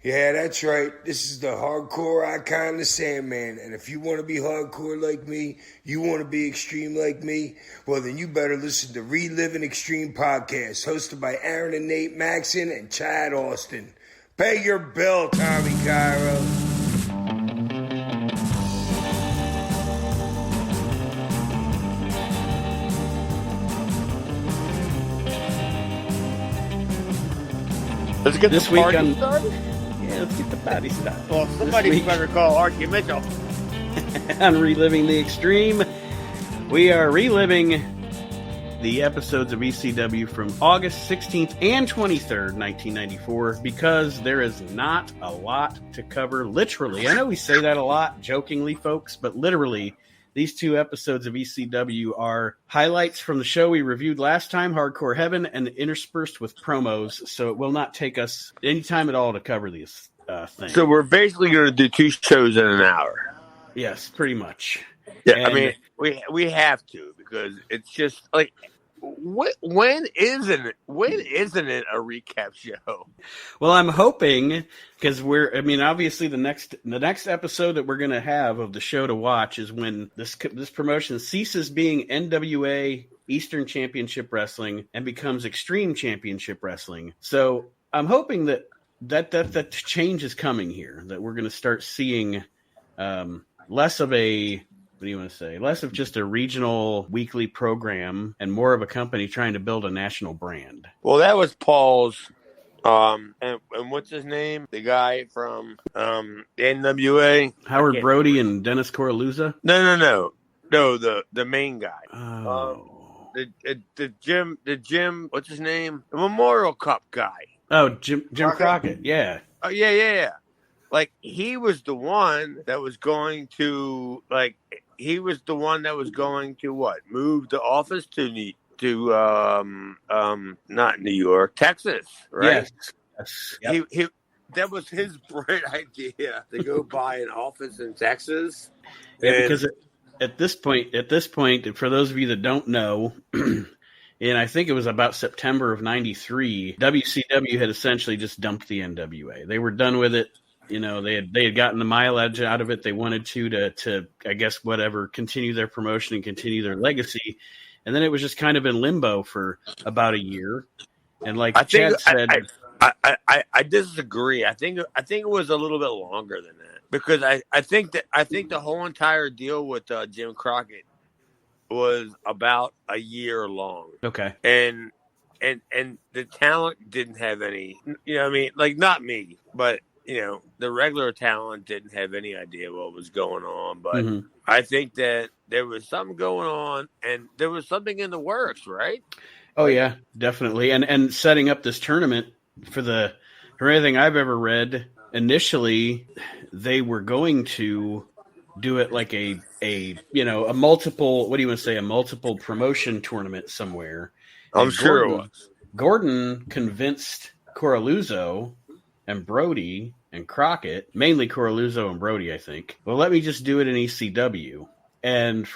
Yeah, that's right. This is the hardcore icon, the Sandman. And if you want to be hardcore like me, you want to be extreme like me, well, then you better listen to Reliving Extreme podcast, hosted by Aaron and Nate Maxson and Chad Austin. Pay your bill, Tommy Cairo. Let's get this the party week started. Yeah, let's get the party started. Well, somebody better call Archie Mitchell. On Reliving the Extreme, we are reliving the episodes of ECW from August 16th and 23rd, 1994, because there is not a lot to cover, literally. I know we say that a lot, jokingly, folks, but literally, these two episodes of ECW are highlights from the show we reviewed last time, Hardcore Heaven, and interspersed with promos, so it will not take us any time at all to cover these things. So we're basically going to do two shows in an hour. Yes, pretty much. Yeah, And I mean, we have to, because it's just like, when isn't it a recap show? Well, I'm hoping, because obviously the next episode that we're going to have of the show to watch is when this promotion ceases being NWA Eastern Championship Wrestling and becomes Extreme Championship Wrestling. So I'm hoping that change is coming here, that we're going to start seeing less of a, what do you want to say? Less of just a regional weekly program and more of a company trying to build a national brand. Well, that was Paul's, and what's his name? The guy from the NWA? Howard Brody and Dennis Coraluzza? No, the main guy. Oh. The Jim, what's his name? The Memorial Cup guy. Oh, Jim Crockett, yeah. Oh, yeah. Like, he was the one that was going to, what? Move the office to not New York, Texas, right? Yes. Yep. He that was his bright idea to go buy an office in Texas. Yeah, because at this point, for those of you that don't know, and I think it was about September of '93, WCW had essentially just dumped the NWA. They were done with it. You know, they had gotten the mileage out of it. They wanted to I guess continue their promotion and continue their legacy. And then it was just kind of in limbo for about a year. And like Chad said, I disagree. I think it was a little bit longer than that, because I think the whole entire deal with Jim Crockett was about a year long. Okay. And the talent didn't have any, like, not me, but the regular talent didn't have any idea what was going on. But I think that there was something going on, and there was something in the works, right? Oh, yeah, definitely. And setting up this tournament for anything I've ever read, initially they were going to do it like a multiple, what do you want to say, a multiple promotion tournament somewhere. I'm sure it was. Gordon convinced Coraluzzo and Brody and Crockett, mainly Coraluzzo and Brody, I think, well, let me just do it in ECW. And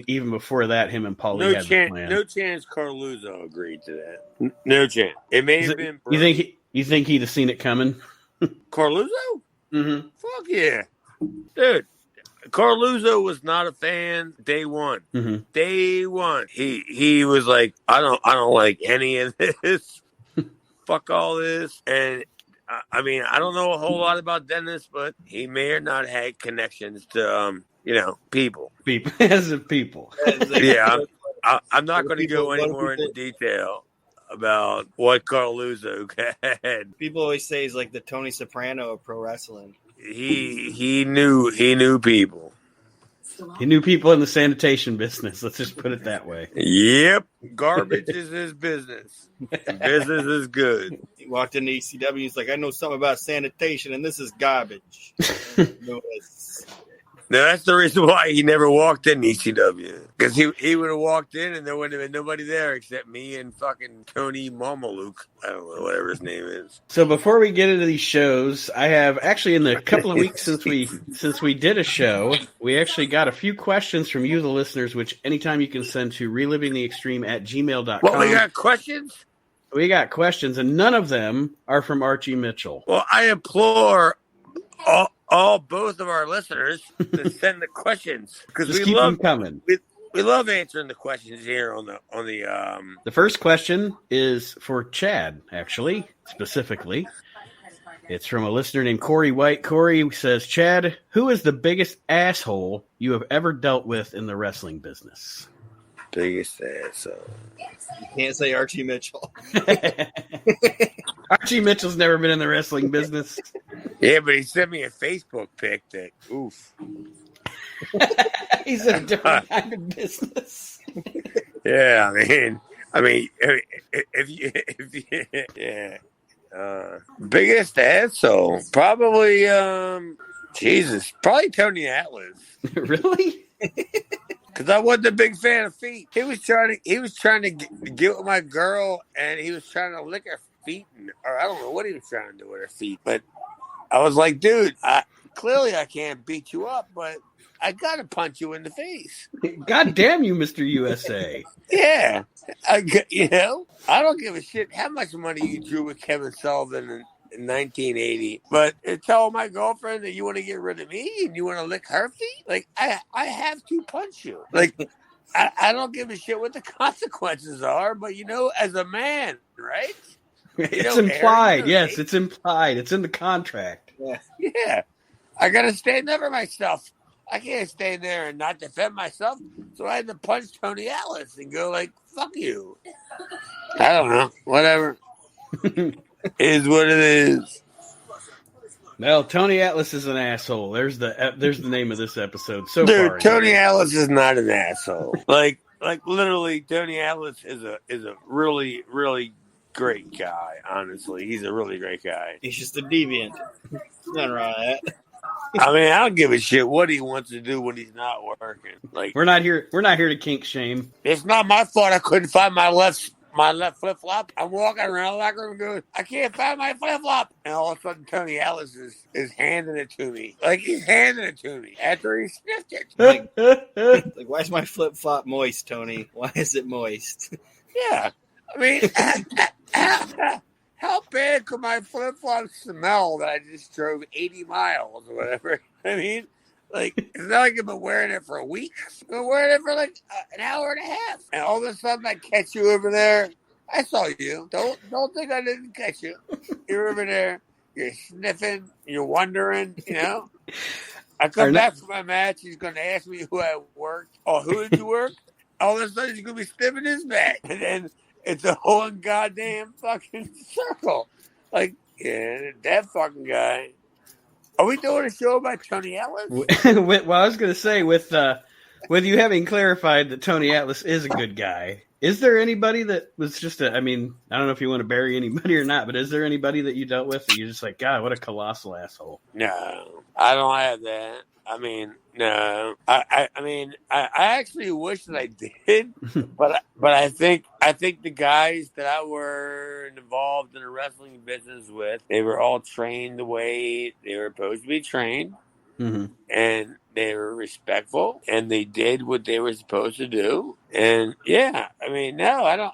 even before that, him and Paulie had the plan. No chance Coraluzzo agreed to that. No chance. It may have been Brody. You think he'd have seen it coming? Coraluzzo? Mm-hmm. Fuck yeah. Dude, Coraluzzo was not a fan day one. Mm-hmm. Day one. He was like, I don't like any of this. Fuck all this. And I don't know a whole lot about Dennis, but he may or not had connections to, people. As of people. Yeah, I'm not going to go any more into detail about what Coraluzzo had. People always say he's like the Tony Soprano of pro wrestling. He knew people. He knew people in the sanitation business. Let's just put it that way. Yep. Garbage is his business. Business is good. He walked into ECW. He's like, I know something about sanitation, and this is garbage. Now, that's the reason why he never walked in ECW. Because he would have walked in and there wouldn't have been nobody there except me and fucking Tony Marmaluke. I don't know, whatever his name is. So before we get into these shows, I have actually, in the couple of weeks since we did a show, we actually got a few questions from you, the listeners, which anytime you can send to relivingtheextreme@gmail.com. Well, we got questions? we got questions, and none of them are from Archie Mitchell. Well, I implore both of our listeners to send the questions because we keep them coming. We love answering the questions here on the. The first question is for Chad, actually, specifically. It's from a listener named Corey White. Corey says, Chad, who is the biggest asshole you have ever dealt with in the wrestling business? Biggest asshole. You can't say Archie Mitchell. Archie Mitchell's never been in the wrestling business. Yeah, but he sent me a Facebook pic that, oof. He's in a different kind of business. Yeah, I mean, if you yeah. Biggest asshole, probably probably Tony Atlas. Really? Because I wasn't a big fan of feet. He was trying to get with my girl, and he was trying to lick her feet, or I don't know what he was trying to do with her feet. But I was like, dude, clearly I can't beat you up, but I gotta punch you in the face. God damn you, Mr. USA. Yeah, I don't give a shit how much money you drew with Kevin Sullivan in 1980, but tell my girlfriend that you want to get rid of me and you want to lick her feet. Like I have to punch you. Like I don't give a shit what the consequences are, but as a man, right? It's implied. Yes, it's implied. It's in the contract. Yeah. I gotta stand up for myself. I can't stay there and not defend myself. So I had to punch Tony Atlas and go like, fuck you. I don't know. Whatever. Is what it is. Well, Tony Atlas is an asshole. There's the name of this episode. So dude, far, Tony Atlas is not an asshole. like literally, Tony Atlas is a really, really great guy. Honestly, he's a really great guy. He's just a deviant. Nothing wrong with that. I mean, I don't give a shit what he wants to do when he's not working. Like we're not here to kink shame. It's not my fault I couldn't find my left flip flop. I'm walking around the locker room going, I can't find my flip flop. And all of a sudden, Tony Atlas is handing it to me. Like he's handing it to me after he sniffed it. Like, why is my flip flop moist, Tony? Why is it moist? Yeah, I mean, how bad could my flip flop smell that I just drove 80 miles or whatever? I mean, like, it's not like I've been wearing it for a week. I've been wearing it for like an hour and a half. And all of a sudden I catch you over there. I saw you. Don't think I didn't catch you. You're over there. You're sniffing. You're wondering, I come back from my match. He's going to ask me who I worked. Oh, who did you work? All of a sudden he's going to be sniffing his back. And then it's a whole goddamn fucking circle. Like, yeah, that fucking guy. Are we doing a show about Tony Atlas? Well, I was going to say, with you having clarified that Tony Atlas is a good guy, is there anybody that was just I don't know if you want to bury anybody or not, but is there anybody that you dealt with that you're just like, God, what a colossal asshole? No, I don't have that. I mean, no. I actually wish that I did, but I think the guys that I were involved in the wrestling business with, they were all trained the way they were supposed to be trained, and they were respectful, and they did what they were supposed to do. And yeah, I mean, no, I don't.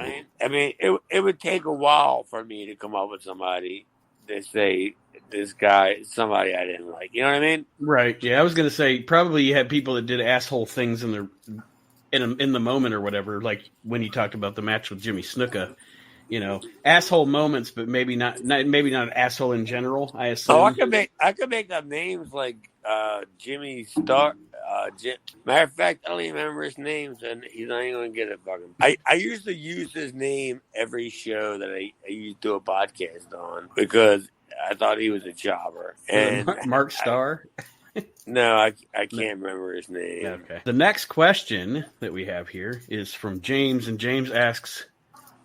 I mean, it would take a while for me to come up with somebody to say, this guy is somebody I didn't like. You know what I mean? Right. Yeah, I was going to say probably you had people that did asshole things in the moment or whatever, like when you talked about the match with Jimmy Snuka. Asshole moments, but maybe not an asshole in general, I assume. Oh, I could make up names like Jimmy Star. Matter of fact, I don't even remember his name, and he's not even going to get it fucking. I used to use his name every show that I used to do a podcast on because I thought he was a jobber. And Mark Starr? No, I can't remember his name. Okay. The next question that we have here is from James, and James asks,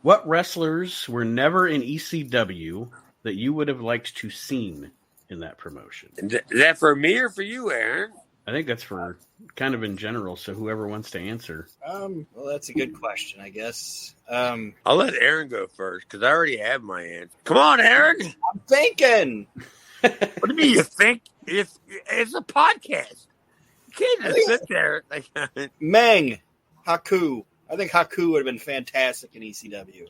what wrestlers were never in ECW that you would have liked to seen in that promotion? Is that for me or for you, Aaron? I think that's for kind of in general, so whoever wants to answer. Well, that's a good question, I guess. I'll let Aaron go first, because I already have my answer. Come on, Aaron! I'm thinking! What do you mean you think? It's a podcast. You can't just sit there. Meng, Haku. I think Haku would have been fantastic in ECW.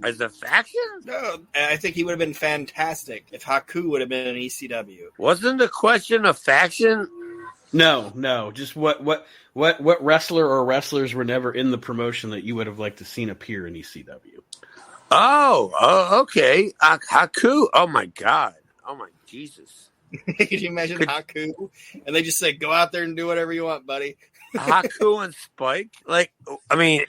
As a faction? No, I think he would have been fantastic if Haku would have been in ECW. Wasn't the question a faction? No. Just what wrestler or wrestlers were never in the promotion that you would have liked to seen appear in ECW? Oh, okay. Haku. Oh my God. Oh my Jesus. Could you imagine Haku? And they just say, "Go out there and do whatever you want, buddy." Haku and Spike. Like, I mean,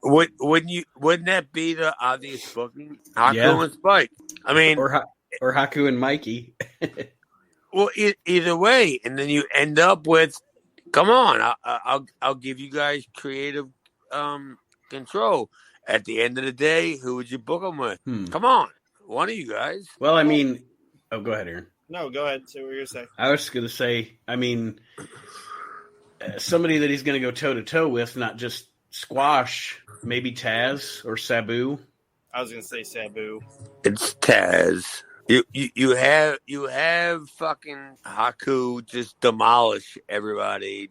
wouldn't that be the obvious booking? Haku and Spike. I mean, or Haku and Mikey. Well, either way, and then you end up with, come on, I'll give you guys creative control. At the end of the day, who would you book them with? Come on, one of you guys. Well, I mean, go ahead, Aaron. No, go ahead. Say what you're going to say. I was going to say, I mean, somebody that he's going to go toe-to-toe with, not just squash, maybe Taz or Sabu. I was going to say Sabu. It's Taz. You have fucking Haku just demolish everybody,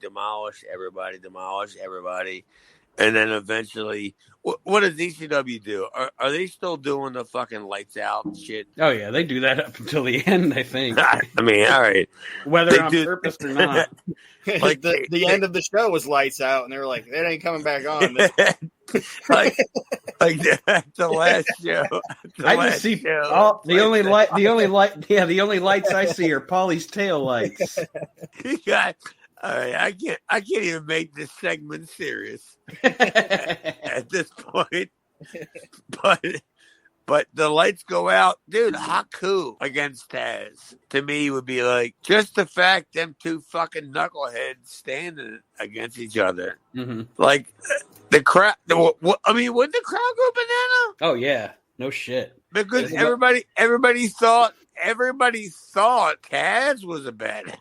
and then eventually, what does ECW do? Are they still doing the fucking lights out shit? Oh yeah, they do that up until the end, I think. I mean, all right, whether on purpose or not. Like the end of the show was lights out, and they were like, "It ain't coming back on." like the last show. I just see the only lights I see are Paulie's tail lights. All right, I can't even make this segment serious at this point. But the lights go out, dude. Haku against Taz to me would be like just the fact them two fucking knuckleheads standing against each other. Mm-hmm. Like the crowd. I mean, would the crowd go banana? Oh yeah, no shit. Because everybody thought Taz was a badass.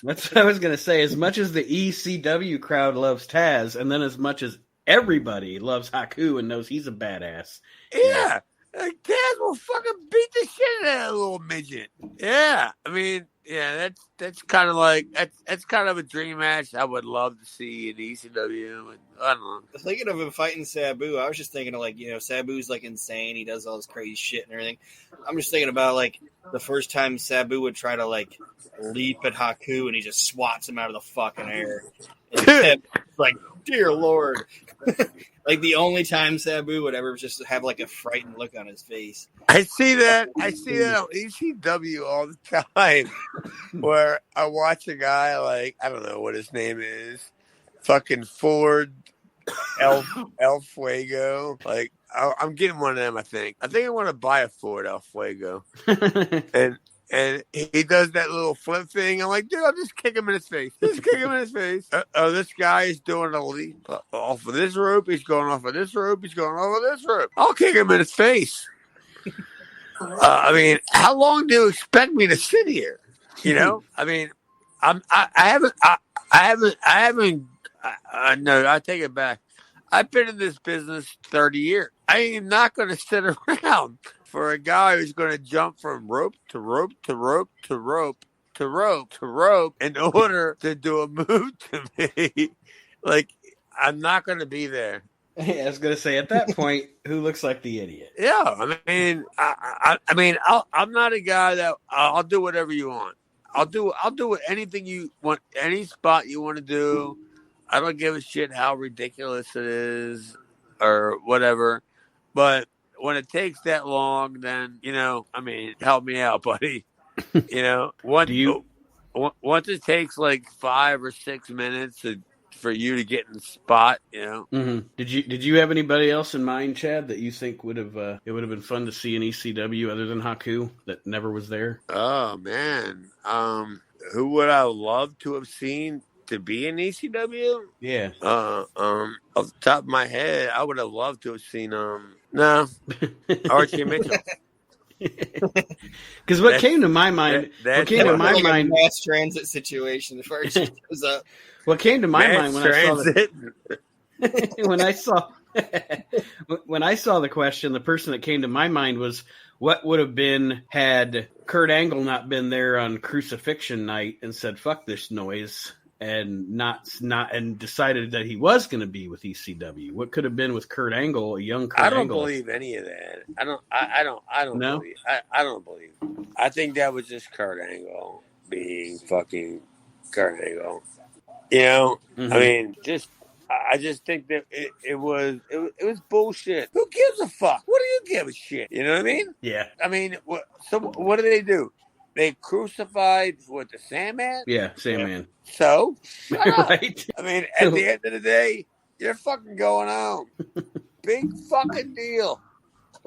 That's what I was gonna say. As much as the ECW crowd loves Taz, and then as much as everybody loves Haku and knows he's a badass. Yeah. Like, Taz will fucking beat the shit out of that little midget. Yeah. I mean, yeah, that's kind of like, that's kind of a dream match I would love to see in ECW. And, I don't know. Thinking of him fighting Sabu, I was just thinking of, like, Sabu's, like, insane. He does all this crazy shit and everything. I'm just thinking about, like, the first time Sabu would try to, like, leap at Haku and he just swats him out of the fucking air. And like, dear Lord. Like the only time Sabu would ever just have like a frightened look on his face. I see that on ECW all the time where I watch a guy like, I don't know what his name is, fucking Ford El Fuego. Like, I'm getting one of them, I think. I want to buy a Ford El Fuego. And he does that little flip thing. I'm like, dude, I'll just kick him in his face. This guy is doing a leap off of this rope. He's going off of this rope. He's going off of this rope. I'll kick him in his face. I mean, how long do you expect me to sit here? You know, I mean, I take it back. I've been in this business 30 years. I am not going to sit around for a guy who's going to jump from rope to rope to rope to rope to rope to rope in order to do a move to me. Like, I'm not going to be there. I was going to say, at that point, who looks like the idiot? Yeah, I mean, I'm not a guy that I'll do whatever you want. I'll do anything you want, any spot you want to do. I don't give a shit how ridiculous it is or whatever. But when it takes that long, then, I mean, help me out, buddy. Once it takes like 5 or 6 minutes for you to get in the spot, Mm-hmm. Did you have anybody else in mind, Chad, that you think would have it would have been fun to see in ECW other than Haku that never was there? Oh man, who would I love to have seen to be in ECW? Yeah. Off the top of my head, I would have loved to have seen Archie Mitchell. Because what came to my mind, a mass transit situation. If Archie goes up. What came to my mind when I saw the question, the person that came to my mind was what would have been had Kurt Angle not been there on Crucifixion night and said, "Fuck this noise." and and decided that he was going to be with ECW? What could have been with Kurt Angle, a young Kurt Angle? I don't believe any of that. I don't No? believe. I don't believe. I think that was just Kurt Angle being fucking Kurt Angle. You know, Mm-hmm. I mean, I just think that it was bullshit. Who gives a fuck? What do you give a shit? You know what I mean? Yeah. I mean, what do they do? They crucified the Sandman? Yeah, Sandman. So shut up. Right? I mean, at the end of the day, you're fucking going home. Big fucking deal.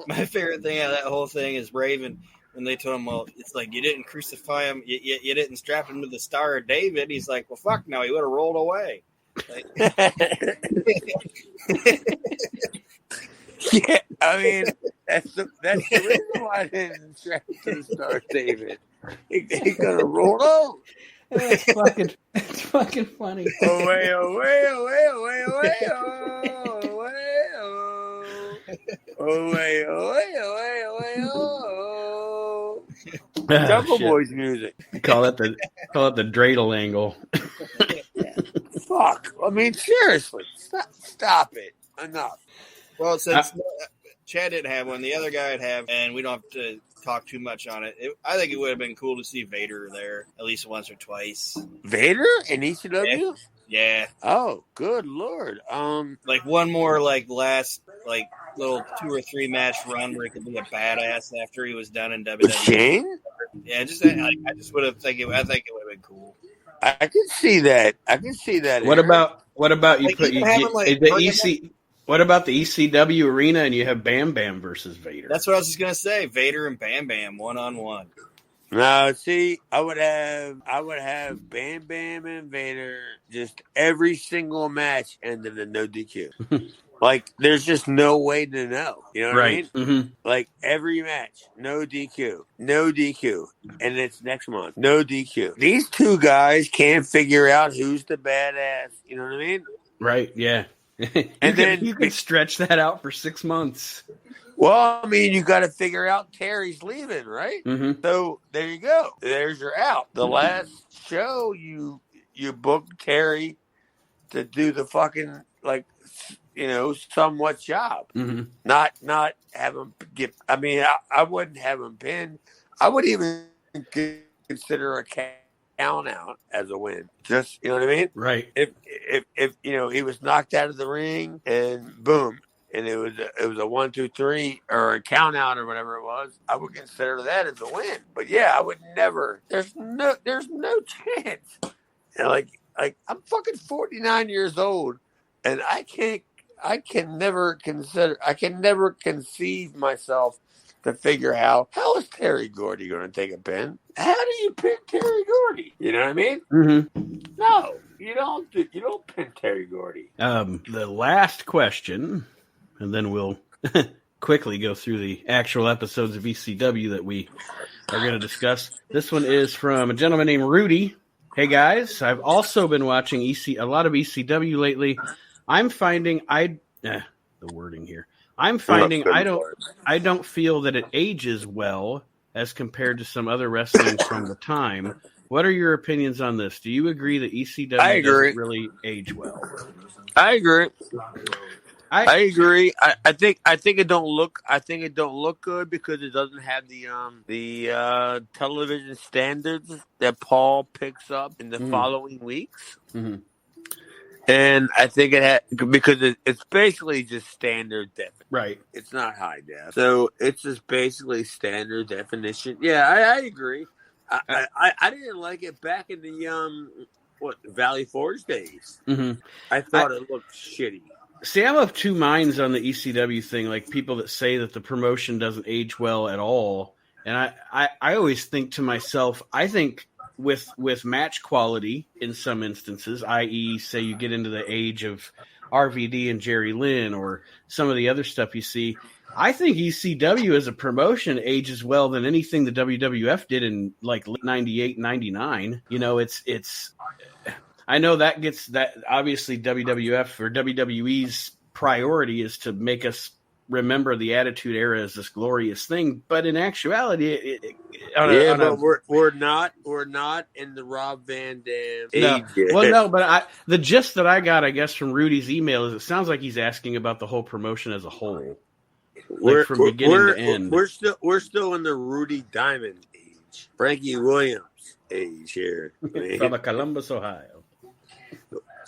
My favorite thing out of that whole thing is Raven. When they told him, well, it's like you didn't crucify him, you didn't strap him to the Star of David. He's like, well, fuck no, he would have rolled away. Like, yeah, I mean, that's the reason why I didn't strap to the Star of David. He's gonna roll on. It's fucking funny. Away, away, away, away, away, oh, away, oh, away, away, away, away, oh. Jungle Boys music. Call it the dreidel angle. Fuck. I mean, seriously, stop it. Enough. well, since Chad didn't have one, the other guy would have, and we don't have to talk too much on it. I think it would have been cool to see Vader there at least once or twice. Vader in ECW? Yeah. Oh, good lord. Like one more last little 2 or 3 match run where he could be a badass after he was done in WWE. With Shane? Yeah, I just would have I think it would have been cool. I can see that. What about you put even have him, what about the ECW arena and you have Bam Bam versus Vader? That's what I was just gonna say. Vader and Bam Bam 1-on-1. No, see, I would have Bam Bam and Vader just every single match ended in no DQ. Like, there's just no way to know. You know what I mean? Mm-hmm. Like, every match, no DQ, and it's next month, no DQ. These two guys can't figure out who's the badass. You know what I mean? Right. Yeah. And then you can stretch that out for 6 months. Well, I mean, you got to figure out Terry's leaving, right? Mm-hmm. So there you go. There's your out. The last show you booked Terry to do the fucking somewhat job. Mm-hmm. Not have him get. I mean, I wouldn't have him pinned. I would even consider a count out as a win. Just, you know what I mean? Right. If he was knocked out of the ring and boom. And it was a 1, 2, 3 or a count out or whatever it was, I would consider that as a win. But yeah, I would never. There's no chance. And like I'm fucking 49 years old, and I can never conceive myself to figure how is Terry Gordy going to take a pin? How do you pin Terry Gordy? You know what I mean? Mm-hmm. No, you don't pin Terry Gordy. The last question. And then we'll quickly go through the actual episodes of ECW that we are going to discuss. This one is from a gentleman named Rudy. Hey, guys. I've also been watching a lot of ECW lately. I'm finding I don't feel that it ages well as compared to some other wrestling from the time. What are your opinions on this? Do you agree that ECW doesn't really age well? I agree. I agree. I think it don't look good because it doesn't have the television standards that Paul picks up in the following weeks. Mm-hmm. And I think it had because it's basically just standard definition. Right. It's not high def. So it's just basically standard definition. Yeah, I agree. I didn't like it back in the Valley Forge days. Mm-hmm. I thought it looked shitty. See, I'm of two minds on the ECW thing. Like people that say that the promotion doesn't age well at all, and I always think to myself, I think with match quality in some instances, i.e., say you get into the age of RVD and Jerry Lynn or some of the other stuff you see, I think ECW as a promotion ages well than anything the WWF did in like 98, 99. You know, it's. I know that obviously WWF or WWE's priority is to make us remember the Attitude Era as this glorious thing, but in actuality, we're not in the Rob Van Dam age no. yet. Well, no, but the gist that I got, I guess, from Rudy's email is it sounds like he's asking about the whole promotion as a whole, from beginning to end. We're still in the Rudy Diamond age, Frankie Williams age here. From Columbus, Ohio.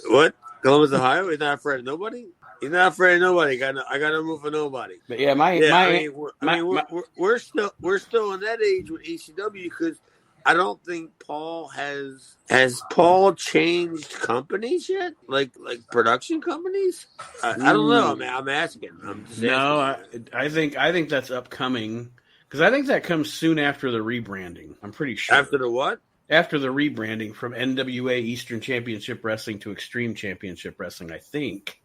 What? Columbus, Ohio? He's not afraid of nobody. He's not afraid of nobody. I got no move for nobody. But yeah, we're still in that age with ECW because I don't think Paul has Paul changed companies yet, like production companies. I don't know. I'm asking. I think that's upcoming because I think that comes soon after the rebranding. I'm pretty sure. After the what? After the rebranding from NWA Eastern Championship Wrestling to Extreme Championship Wrestling, I think.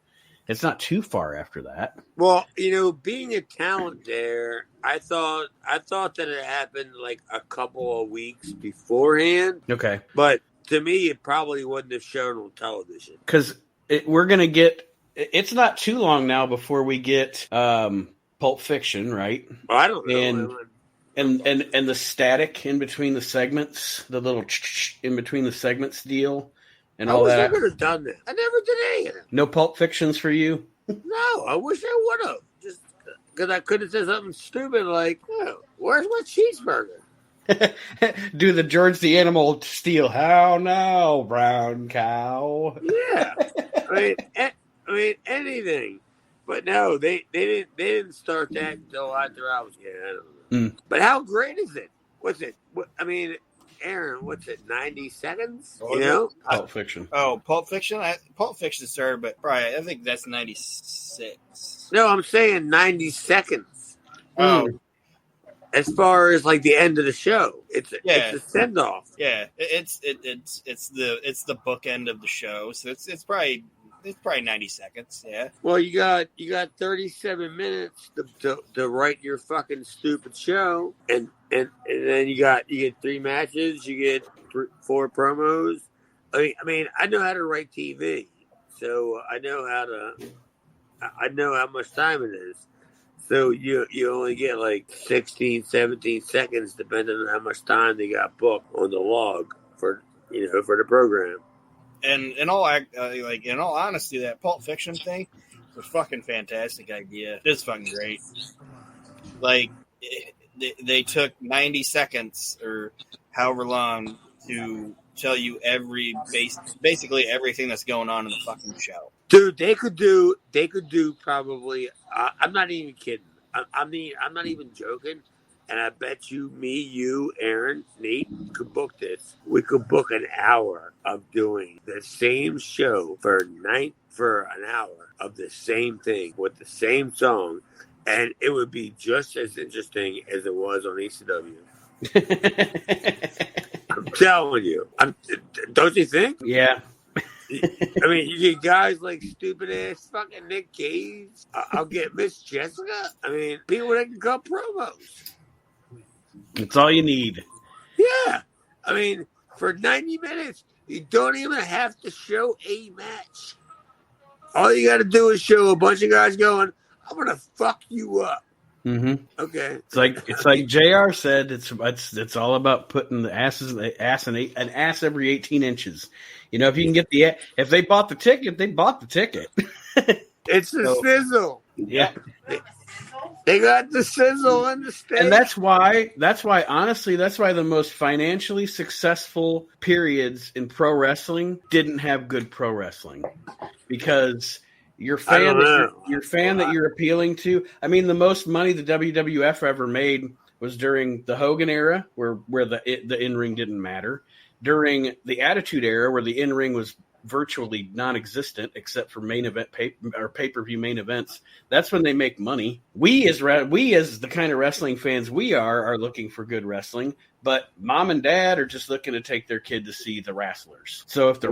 It's not too far after that. Well, being a talent there, I thought that it happened like a couple of weeks beforehand. Okay. But to me, it probably wouldn't have shown on television. Because we're going to get... It's not too long now before we get Pulp Fiction, right? Well, I don't know. And the static in between the segments, the little in between the segments deal. And all that. I wish I could have done that. I never did any of that. No Pulp Fictions for you? No, I wish I would have. Just because I could have said something stupid like, where's my cheeseburger? Do the George the Animal steal? How now, brown cow? Yeah. I mean, anything. But no, they didn't start that until after I was I don't know. But how great is it? What's it? Aaron, what's it? 90 seconds? Pulp Fiction. Pulp Fiction. Pulp Fiction started, but probably I think that's 96. No, I'm saying 90 seconds. As far as like the end of the show, it's a send off. Yeah, it's the bookend of the show, so it's probably 90 seconds. Yeah. Well, you got 37 minutes to write your fucking stupid show, and then you get 3 matches, you get 4 promos. I mean, I know how to write TV, so I know how much time it is. So you only get like 16, 17 seconds, depending on how much time they got booked on the log for the program. And in all honesty, that Pulp Fiction thing was a fucking fantastic idea. It's fucking great. Like they took 90 seconds or however long to tell you basically everything that's going on in the fucking show. Dude, they could do probably. I'm not even kidding. I'm not even joking. And I bet you, me, you, Aaron, Nate, could book this. We could book an hour of doing the same show for an hour of the same thing with the same song, and it would be just as interesting as it was on ECW. I'm telling you. Don't you think? Yeah. I mean, you get guys like stupid ass fucking Nick Cage. I'll get Miss Jessica. I mean, people that can cut promos. That's all you need. Yeah. I mean, for 90 minutes, you don't even have to show a match. All you got to do is show a bunch of guys going, I'm going to fuck you up. Mm-hmm. Okay. It's like JR said, it's all about putting an ass every 18 inches. If you can get if they bought the ticket, they bought the ticket. It's the sizzle. Yeah. They got the sizzle on the stage. And that's why the most financially successful periods in pro wrestling didn't have good pro wrestling. Because your fan that you're appealing to, I mean, the most money the WWF ever made was during the Hogan era, where the in-ring didn't matter. During the Attitude Era, where the in-ring was virtually non-existent except for main event pay-per-view main events. That's when they make money. We as the kind of wrestling fans we are looking for good wrestling, but mom and dad are just looking to take their kid to see the wrestlers. So if the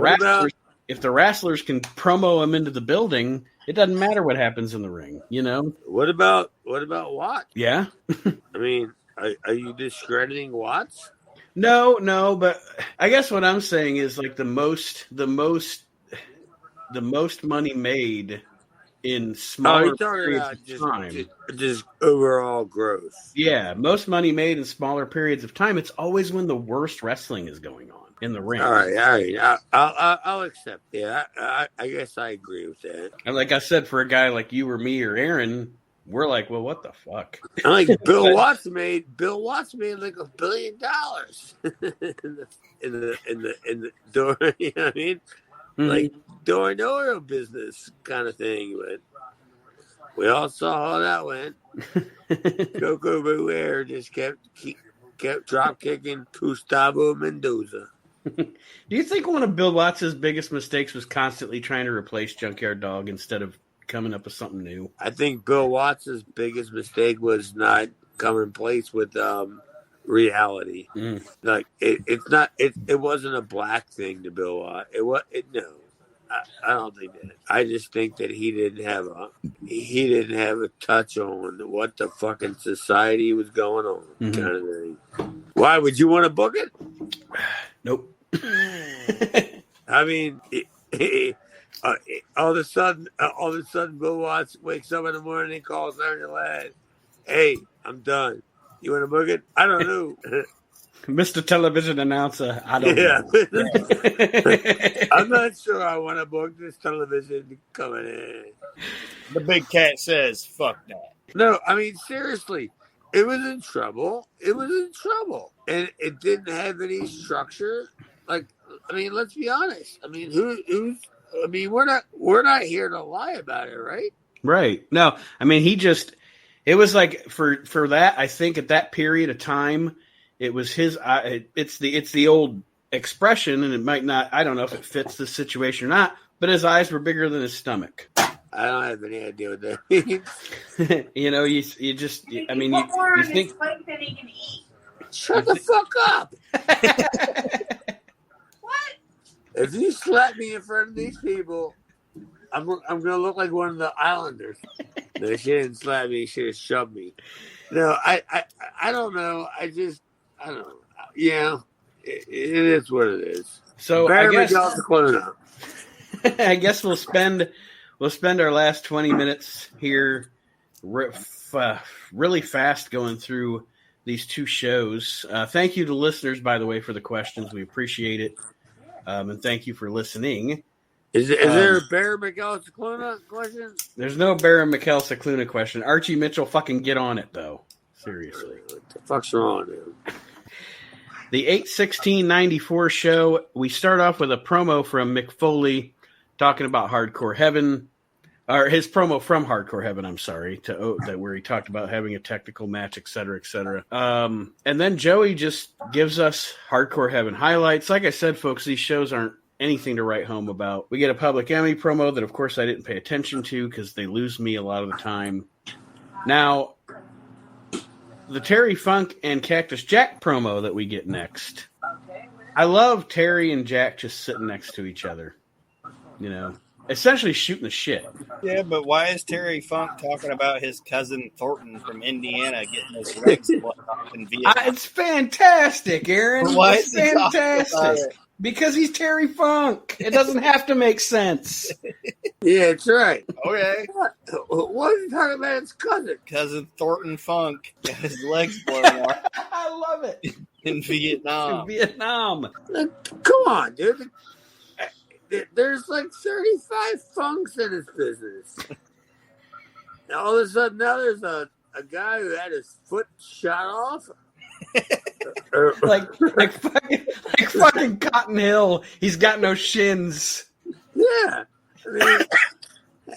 wrestlers can promo them into the building, it doesn't matter what happens in the ring, What about Watts? Yeah. I mean, are you discrediting Watts? No, but I guess what I'm saying is like the most money made in smaller you're talking periods about of time. just overall growth. Yeah, most money made in smaller periods of time. It's always when the worst wrestling is going on in the ring. All right. I'll accept that. I guess I agree with that. And like I said, for a guy like you or me or Aaron, we're like, well, what the fuck? Like Bill Watts made like $1 billion in the door. You know what I mean? Mm-hmm. Like door oil business kind of thing. But we all saw how that went. Coco Beware just kept drop kicking Gustavo Mendoza. Do you think one of Bill Watts' biggest mistakes was constantly trying to replace Junkyard Dog instead of coming up with something new? I think Bill Watts' biggest mistake was not coming in place with reality. Like it wasn't a black thing to Bill Watts. No. I don't think that. I just think that he didn't have a touch on what the fucking society was going on, kind of thing. Why would you want to book it? Nope. I mean, all of a sudden, Bill Watts wakes up in the morning and calls Ernie Ladd. Hey, I'm done. You want to book it? I don't know. Mr. Television Announcer, I don't know. I'm not sure I want to book this television coming in. The big cat says, fuck that. No, I mean, seriously, it was in trouble. And it didn't have any structure. Like, I mean, let's be honest. I mean, we're not here to lie about it, right? Right. No, I mean, it was like for that, I think at that period of time, it was his, it's the old expression, and it might not, I don't know if it fits the situation or not, but his eyes were bigger than his stomach. I don't have any idea what that means. You know, you just, I mean, you think. That he can eat. Shut the fuck up. What? If you slap me in front of these people, I'm going to look like one of the Islanders. No, she didn't slap me. She just shoved me. No, I don't know. I don't know. Yeah, it is what it is. So Better I guess I guess we'll spend our last 20 minutes here really fast going through these two shows. Thank you to listeners, by the way, for the questions. We appreciate it. And thank you for listening. Is there a Bear Miguel Cicluna question? There's no Bear Miguel Cicluna question. Archie Mitchell, fucking get on it, though. Seriously. What the fuck's wrong, dude? The 8/16/94 show, we start off with a promo from Mick Foley talking about Hardcore Heaven, or his promo from Hardcore Heaven, I'm sorry, where he talked about having a technical match, et cetera, et cetera. And then Joey just gives us Hardcore Heaven highlights. Like I said, folks, these shows aren't anything to write home about. We get a Public Enemy promo that, of course, I didn't pay attention to because they lose me a lot of the time. Now, the Terry Funk and Cactus Jack promo that we get next. I love Terry and Jack just sitting next to each other. You know, essentially shooting the shit. Yeah, but why is Terry Funk talking about his cousin Thornton from Indiana getting his legs blown off in Vietnam? It's fantastic, Aaron. Why It's is he talking about fantastic. it? Because he's Terry Funk. It doesn't have to make sense. Yeah, that's right. Okay. What are you talking about? His cousin. Cousin Thornton Funk got his legs blown off I love it. in Vietnam. In Vietnam. Come on, dude. There's like 35 funks in this business. And all of a sudden, now there's a guy who had his foot shot off. like fucking Cotton Hill. He's got no shins. Yeah. I mean,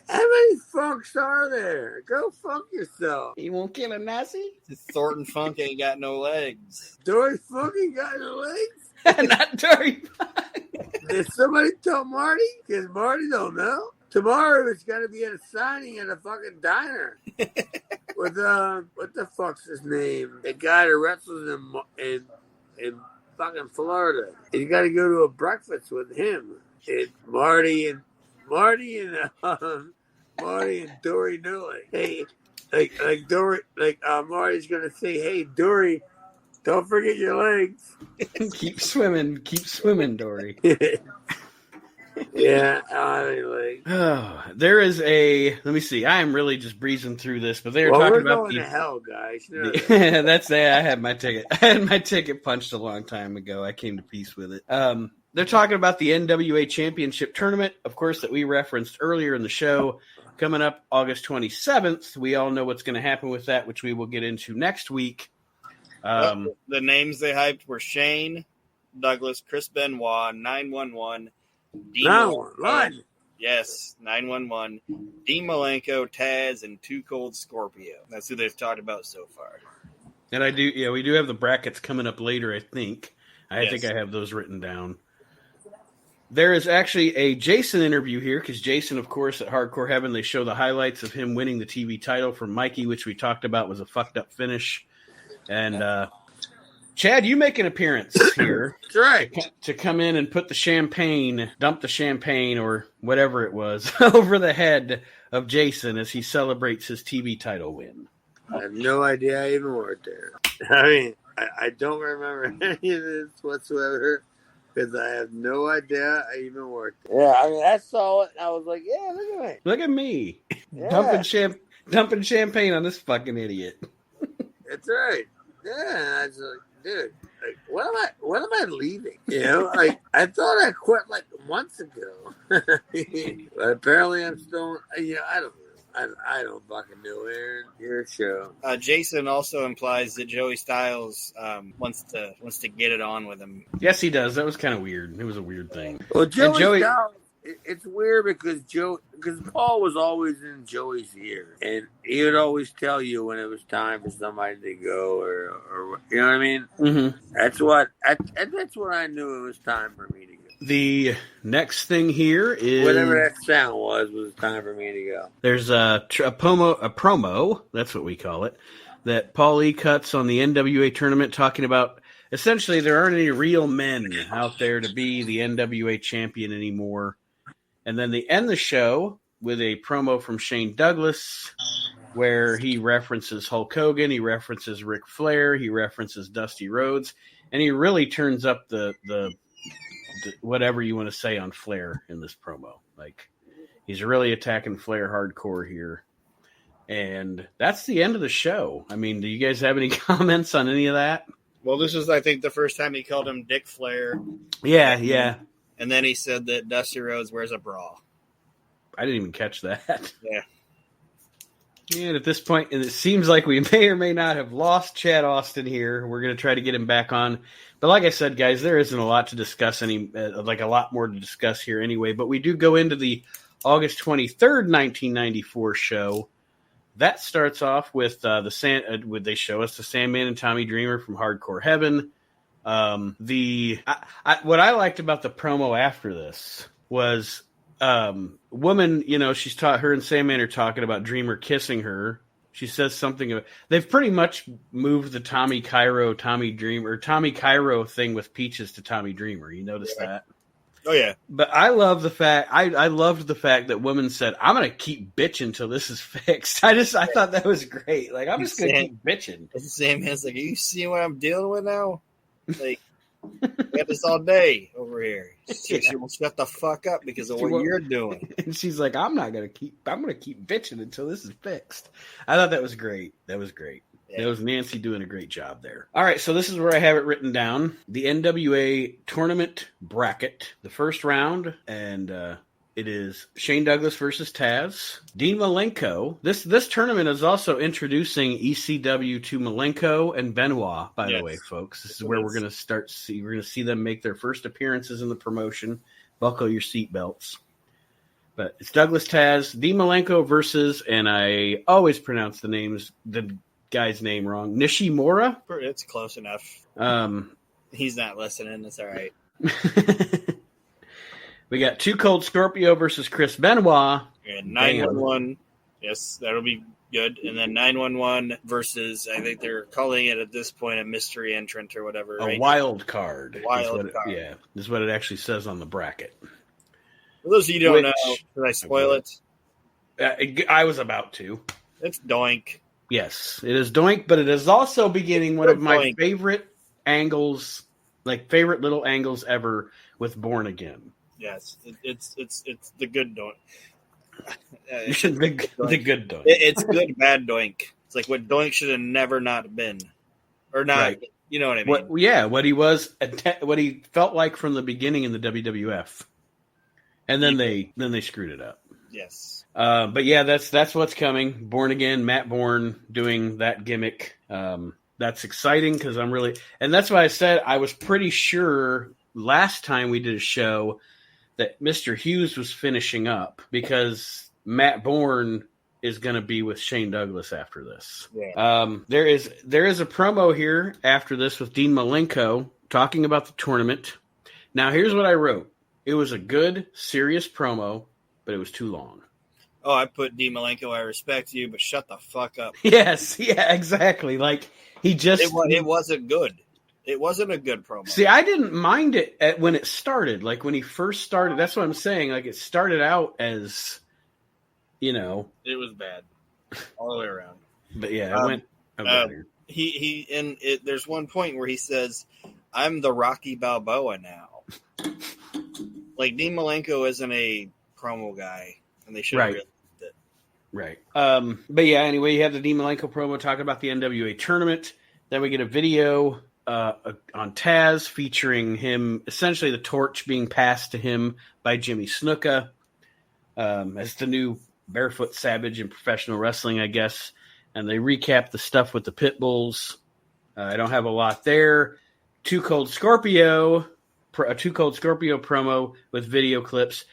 how many funks are there? Go funk yourself. He won't kill a Nazi? Thornton Funk ain't got no legs. Dory fucking got no legs? Not Terry Funk. Did somebody tell Marty? Because Marty don't know. Tomorrow it's got to be at a signing at a fucking diner. With, what the fuck's his name? The guy that wrestles in fucking Florida. You got to go to a breakfast with him. It's Marty and Dory Newley. Hey, like Dory, Marty's gonna say, "Hey, Dory, don't forget your legs." Keep swimming, Dory. Yeah, I mean, like, Oh, there is a. Let me see. I am really just breezing through this, but they were well, talking we're about going to hell, guys. You know the that. that's I had my ticket. I had my ticket punched a long time ago. I came to peace with it. They're talking about the NWA Championship Tournament, of course, that we referenced earlier in the show, coming up August 27th. We all know what's going to happen with that, which we will get into next week. The names they hyped were Shane Douglas, Chris Benoit, 911, No, run. Yes, 911, Dean Malenko, Taz, and Too Cold Scorpio. That's who they've talked about so far. And we do have the brackets coming up later, I think. I think I have those written down. There is actually a Jason interview here, because Jason, of course, at Hardcore Heaven, they show the highlights of him winning the TV title from Mikey, which we talked about was a fucked up finish. And Chad, you make an appearance here. That's right. To come in and dump the champagne or whatever it was over the head of Jason as he celebrates his TV title win. I have no idea I even worked there. I mean, I don't remember any of this whatsoever because I have no idea I even worked there. Yeah, I mean, I saw it and I was like, yeah, look at me. Look at me. Yeah. Dumping champagne on this fucking idiot. That's right. Yeah, I was like, dude, like, when am I leaving? You know, like, I thought I quit like months ago. But apparently I'm still, I don't know. I don't fucking know, Aaron. Your show. Jason also implies that Joey Styles wants to get it on with him. Yes, he does. That was kind of weird. It was a weird thing. Well, Joey Styles, it's weird because Paul was always in Joey's ear, and he would always tell you when it was time for somebody to go, or you know what I mean. Mm-hmm. That's what I knew it was time for me to go. The next thing here is whatever that sound was time for me to go. There's a promo, that's what we call it, that Paul E cuts on the NWA tournament talking about essentially there aren't any real men out there to be the NWA champion anymore. And then they end the show with a promo from Shane Douglas where he references Hulk Hogan, he references Ric Flair, he references Dusty Rhodes, and he really turns up the whatever you want to say on Flair in this promo. Like, he's really attacking Flair hardcore here. And that's the end of the show. I mean, do you guys have any comments on any of that? Well, this is, I think, the first time he called him Dick Flair. Yeah. And then he said that Dusty Rhodes wears a bra. I didn't even catch that. Yeah. And at this point, and it seems like we may or may not have lost Chad Austin here. We're going to try to get him back on. But like I said, guys, there isn't a lot to discuss, a lot more to discuss here anyway. But we do go into the August 23rd, 1994 show. That starts off with they show us the Sandman and Tommy Dreamer from Hardcore Heaven. What I liked about the promo after this was woman, she's taught her and Sandman are talking about Dreamer kissing her. She says something about they've pretty much moved the Tommy Cairo thing with Peaches to Tommy Dreamer. You notice that? Oh yeah. But I love the fact I loved the fact that woman said, "I'm gonna keep bitching till this is fixed." I thought that was great. Like, I'm just gonna keep bitching. Sandman's like, "Are you seeing what I'm dealing with now? Like, we got this all day over here. She will shut the fuck up because of what you're doing." And she's like, I'm gonna keep bitching until this is fixed. I thought that was great. That was great. Yeah. That was Nancy doing a great job there. All right, so this is where I have it written down. The NWA tournament bracket, the first round, and it is Shane Douglas versus Taz. Dean Malenko. This tournament is also introducing ECW to Malenko and Benoit, by the way, folks. This is where we're going to we're going to see them make their first appearances in the promotion. Buckle your seatbelts. But it's Douglas Taz, Dean Malenko versus, and I always pronounce the guy's name wrong, Nishimura. It's close enough. He's not listening. It's all right. We got Too Cold Scorpio versus Chris Benoit. And 911. Yes, that'll be good. And then 911 versus, I think they're calling it at this point a mystery entrant or whatever. A wild card. Wild card. Yeah, this is what it actually says on the bracket. For those of you who don't know, should I spoil it? I was about to. It's Doink. Yes, it is Doink, but it is also beginning one of my favorite angles, like favorite little angles ever with Born Again. Yes, it's the good doink. The good doink. It's good bad doink. It's like what doink should have never not been, or not. Right. You know what I mean? What he felt like from the beginning in the WWF, and then they screwed it up. Yes. But yeah, that's what's coming. Born Again, Matt Bourne doing that gimmick. That's exciting because and that's why I said I was pretty sure last time we did a show that Mr. Hughes was finishing up because Matt Bourne is going to be with Shane Douglas after this. Yeah. There is a promo here after this with Dean Malenko talking about the tournament. Now, here's what I wrote. It was a good, serious promo, but it was too long. Oh, I put Dean Malenko, I respect you, but shut the fuck up. Yes, yeah, exactly. Like, it wasn't good. It wasn't a good promo. See, I didn't mind it when it started. Like, when he first started, that's what I'm saying. Like, it started out as, It was bad. All the way around. But yeah, it went about here. There's one point where he says, I'm the Rocky Balboa now. Like, Dean Malenko isn't a promo guy, and they should have realized it. Right. But yeah, anyway, you have the Dean Malenko promo talking about the NWA tournament. Then we get a video on Taz featuring him, essentially the torch being passed to him by Jimmy Snuka as the new Barefoot Savage in professional wrestling, I guess. And they recap the stuff with the Pit Bulls. I don't have a lot there. Too Cold Scorpio promo with video clips.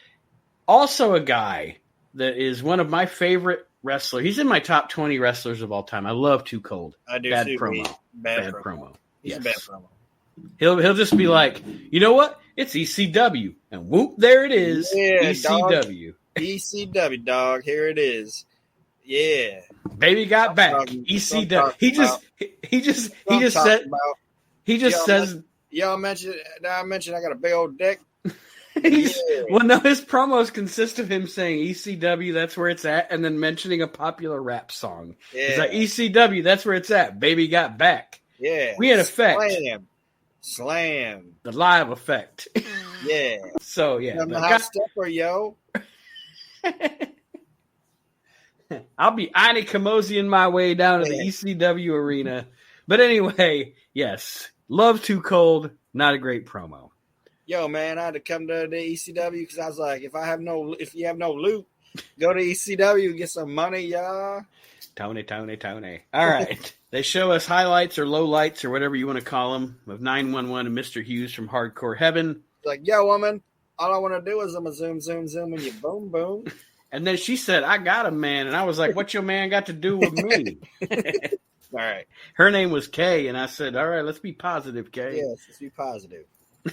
Also a guy that is one of my favorite wrestlers. He's in my top 20 wrestlers of all time. I love Too Cold. I do bad too. Promo. Bad promo. He's Yes. a bad promo. He'll just be like, you know what? It's ECW. And whoop, there it is. Yeah, ECW. ECW, dog. Here it is. Yeah. Baby got back. ECW. He just says. Y'all mentioned. I mentioned I got a big old dick. Well, no, his promos consist of him saying ECW, that's where it's at, and then mentioning a popular rap song. Yeah. He's like, ECW, that's where it's at. Baby got back. Yeah. We had effect. Slam. The live effect. Yeah. So, yeah. I'm the hot stepper, yo. I'll be Ani Kamosi my way down to the ECW arena. But anyway, yes. Love Too Cold, not a great promo. Yo, man, I had to come to the ECW because I was like, if you have no loot, go to ECW and get some money, y'all. Tony. All right. They show us highlights or lowlights or whatever you want to call them of 911 and Mr. Hughes from Hardcore Heaven. Like, yo, woman, all I want to do is I'm a zoom, and you boom, boom. And then she said, I got a man. And I was like, what's your man got to do with me? All right. Her name was Kay. And I said, all right, let's be positive, Kay. Yes, let's be positive.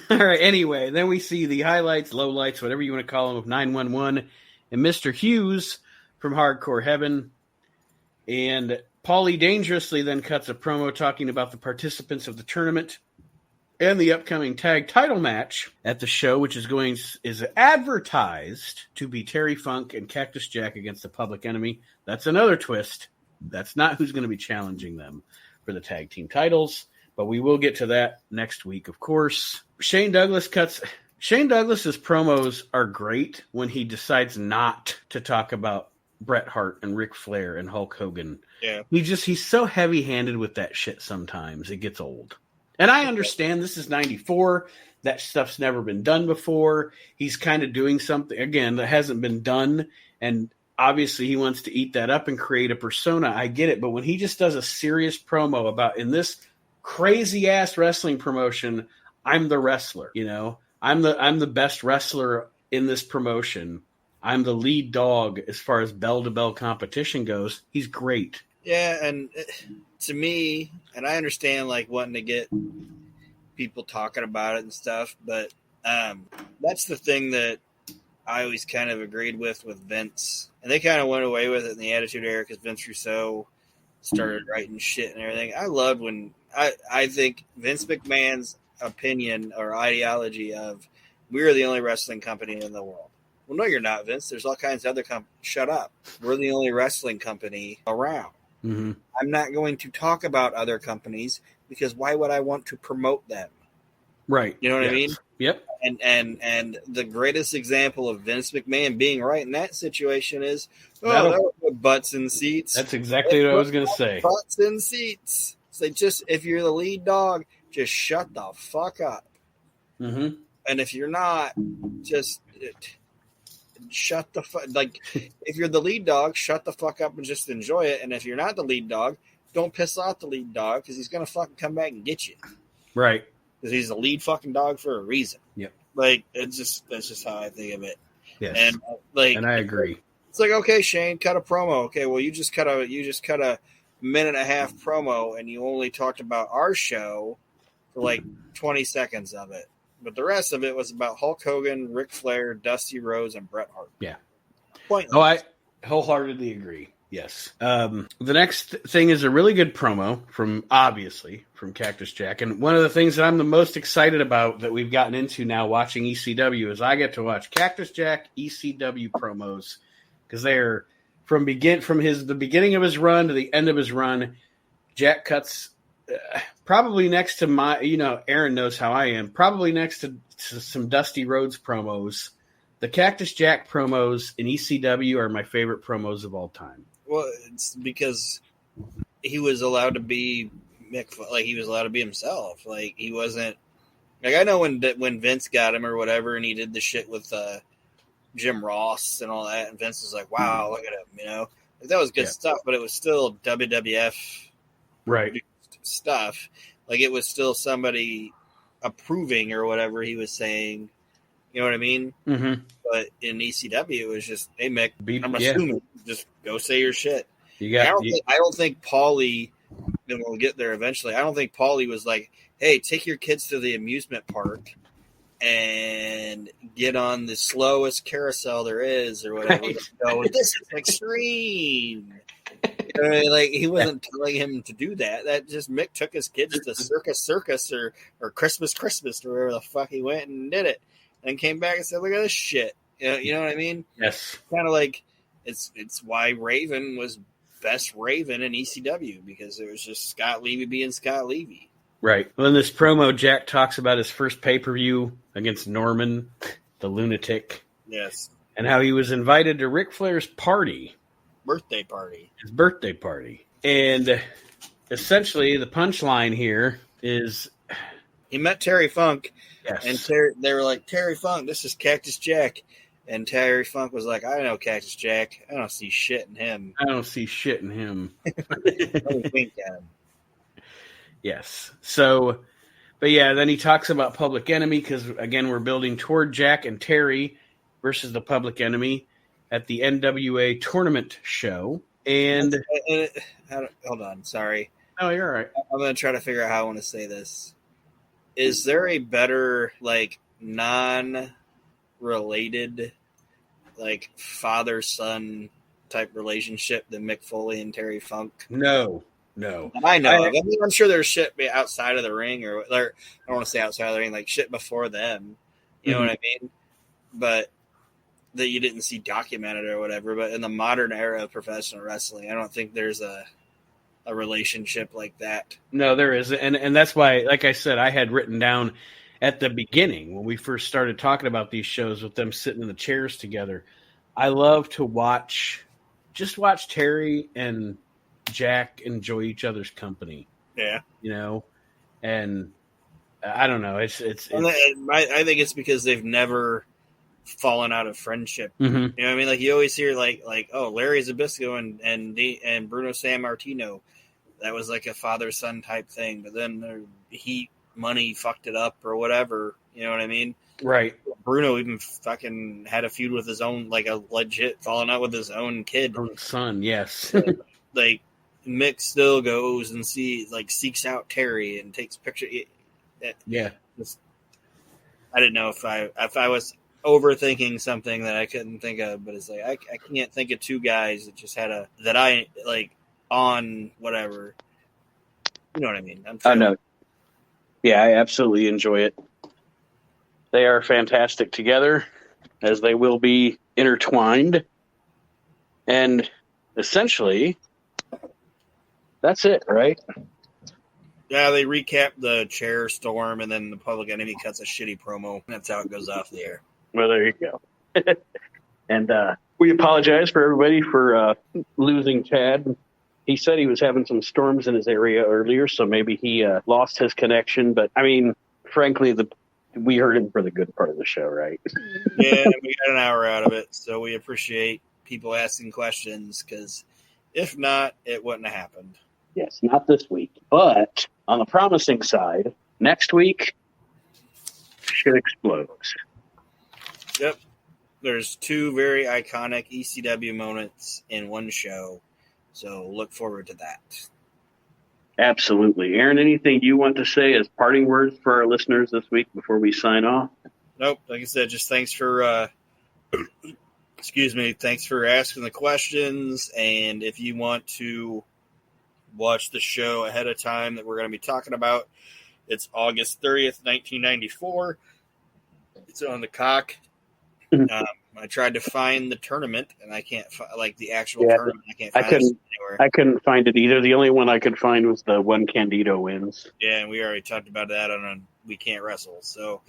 All right. Anyway, then we see the highlights, lowlights, whatever you want to call them, of 911 and Mr. Hughes from Hardcore Heaven. And Paulie Dangerously then cuts a promo talking about the participants of the tournament and the upcoming tag title match at the show, which is advertised to be Terry Funk and Cactus Jack against the Public Enemy. That's another twist. That's not who's going to be challenging them for the tag team titles, but we will get to that next week, of course. Shane Douglas's promos are great when he decides not to talk about Bret Hart and Ric Flair and Hulk Hogan. Yeah. He's so heavy-handed with that shit sometimes. It gets old. And I understand this is 94. That stuff's never been done before. He's kind of doing something, again, that hasn't been done. And obviously he wants to eat that up and create a persona. I get it. But when he just does a serious promo about, in this crazy-ass wrestling promotion, I'm the wrestler, I'm the best wrestler in this promotion. I'm the lead dog as far as bell-to-bell competition goes. He's great. Yeah, and to me, and I understand like wanting to get people talking about it and stuff, but that's the thing that I always kind of agreed with Vince. And they kind of went away with it in the Attitude Era because Vince Russo started writing shit and everything. I loved when I think Vince McMahon's opinion or ideology of we're the only wrestling company in the world. Well, no, you're not, Vince. There's all kinds of other companies. Shut up. We're the only wrestling company around. Mm-hmm. I'm not going to talk about other companies because why would I want to promote them? Right. You know what I mean? Yep. And the greatest example of Vince McMahon being right in that situation is, That'll- that was the butts in seats. That's exactly what I was going to say. Butts in seats. So if you're the lead dog, just shut the fuck up. Mm-hmm. And if you're not, just shut the fuck. Like, if you're the lead dog, shut the fuck up and just enjoy it. And if you're not the lead dog, don't piss off the lead dog because he's gonna fucking come back and get you. Right. Because he's the lead fucking dog for a reason. Yep. Like, that's just how I think of it. Yes. And I agree. It's like, okay, Shane, cut a promo. Okay, well, you just cut a minute and a half promo, and you only talked about our show for like 20 seconds of it. But the rest of it was about Hulk Hogan, Ric Flair, Dusty Rhodes, and Bret Hart. Yeah. Pointless. Oh, I wholeheartedly agree. Yes. The next thing is a really good promo from Cactus Jack. And one of the things that I'm the most excited about that we've gotten into now watching ECW is I get to watch Cactus Jack ECW promos because they're from the beginning of his run to the end of his run. Jack cuts probably next to my, Aaron knows how I am, probably next to some Dusty Rhodes promos. The Cactus Jack promos in ECW are my favorite promos of all time. Well, it's because he was allowed to be he was allowed to be himself. Like, he wasn't like, I know when Vince got him or whatever, and he did the shit with Jim Ross and all that, and Vince was like, "Wow, look at him," Like, that was good stuff, but it was still WWF right stuff. Like, it was still somebody approving or whatever he was saying. You know what I mean? Mm-hmm. But in ECW, it was just, hey, Mick, I'm assuming, just go say your shit. I don't think Paulie, and we'll get there eventually, I don't think Paulie was like, hey, take your kids to the amusement park and get on the slowest carousel there is or whatever. Right. Go, this is extreme. Like, he wasn't telling him to do that. That just, Mick took his kids to Circus or Christmas or wherever the fuck he went and did it. And came back and said, look at this shit. You know what I mean? Yes. Kind of like, it's why Raven was best Raven in ECW, because it was just Scott Levy being Scott Levy. Right. Well, in this promo, Jack talks about his first pay-per-view against Norman, the lunatic. Yes. And how he was invited to Ric Flair's party. Birthday party. His birthday party. And essentially, the punchline here is... He met Terry Funk. Yes. And they were like, Terry Funk, this is Cactus Jack. And Terry Funk was like, I know Cactus Jack. I don't see shit in him. I don't see shit in him. Wink at him. Yes. So, but yeah, then he talks about Public Enemy because, again, we're building toward Jack and Terry versus the Public Enemy at the NWA tournament show. And hold on, sorry. Oh, you're all right. I'm going to try to figure out how I want to say this. Is there a better, like, non-related, like, father-son type relationship than Mick Foley and Terry Funk? No. I know. I mean, I'm sure there's shit outside of the ring, or I don't want to say outside of the ring, like shit before them. You know what I mean? But that you didn't see documented or whatever. But in the modern era of professional wrestling, I don't think there's a relationship like that. No, there isn't. And that's why, like I said, I had written down at the beginning when we first started talking about these shows with them sitting in the chairs together. I love to watch Terry and Jack enjoy each other's company. Yeah. And I don't know. It's I think it's because they've never fallen out of friendship. Mm-hmm. You know what I mean? Like, you always hear like, oh, Larry Zbyszko and Bruno Sammartino, that was like a father-son type thing. But then the Heat money fucked it up or whatever. You know what I mean? Right. Bruno even fucking had a feud with his own, like a legit falling out with his own kid. Own son, yes. Like, Mick still goes and seeks out Terry and takes pictures. Yeah. I didn't know if I was overthinking something that I couldn't think of, but it's like I can't think of two guys that just had that I like on whatever. You know what I mean? I know. Yeah, I absolutely enjoy it. They are fantastic together, as they will be intertwined. And essentially, that's it, right? Yeah, they recap the chair storm, and then the Public Enemy cuts a shitty promo. That's how it goes off the air. Well, there you go. And we apologize for everybody for losing Chad. He said he was having some storms in his area earlier, so maybe he lost his connection. But, I mean, frankly, we heard him for the good part of the show, right? Yeah, we got an hour out of it, so we appreciate people asking questions, because if not, it wouldn't have happened. Yes, not this week. But on the promising side, next week, shit explodes. Yep. There's 2 very iconic ECW moments in one show, so look forward to that. Absolutely. Aaron, anything you want to say as parting words for our listeners this week before we sign off? Nope. Like I said, just thanks for thanks for asking the questions. And if you want to watch the show ahead of time that we're going to be talking about, it's August 30th, 1994. It's on the Cock. I tried to find the tournament, and I can't find the actual tournament. I can't find it anywhere. I couldn't find it either. The only one I could find was the one Candido wins. Yeah, and we already talked about that on We Can't Wrestle. So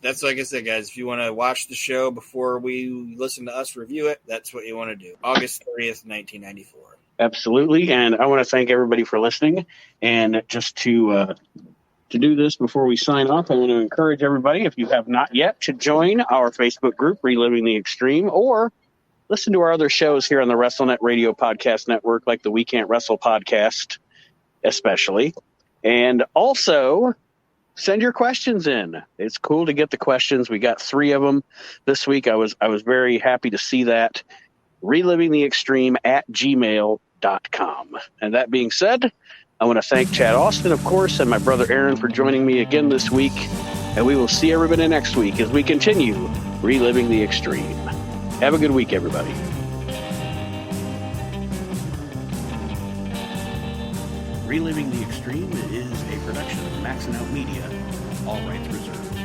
that's like I said, guys. If you want to watch the show before we listen to us review it, that's what you want to do. August 30th, 1994. Absolutely, and I want to thank everybody for listening. And just to do this before we sign off, I want to encourage everybody, if you have not yet, to join our Facebook group, Reliving the Extreme, or listen to our other shows here on the WrestleNet Radio Podcast Network, like the We Can't Wrestle podcast, especially. And also, send your questions in. It's cool to get the questions. We got 3 of them this week. I was very happy to see that. relivingtheextreme@gmail.com. And that being said, I want to thank Chad Austin, of course, and my brother Aaron for joining me again this week. And we will see everybody next week as we continue Reliving the Extreme. Have a good week, everybody. Reliving the Extreme is a production of Maxson Media. All rights reserved.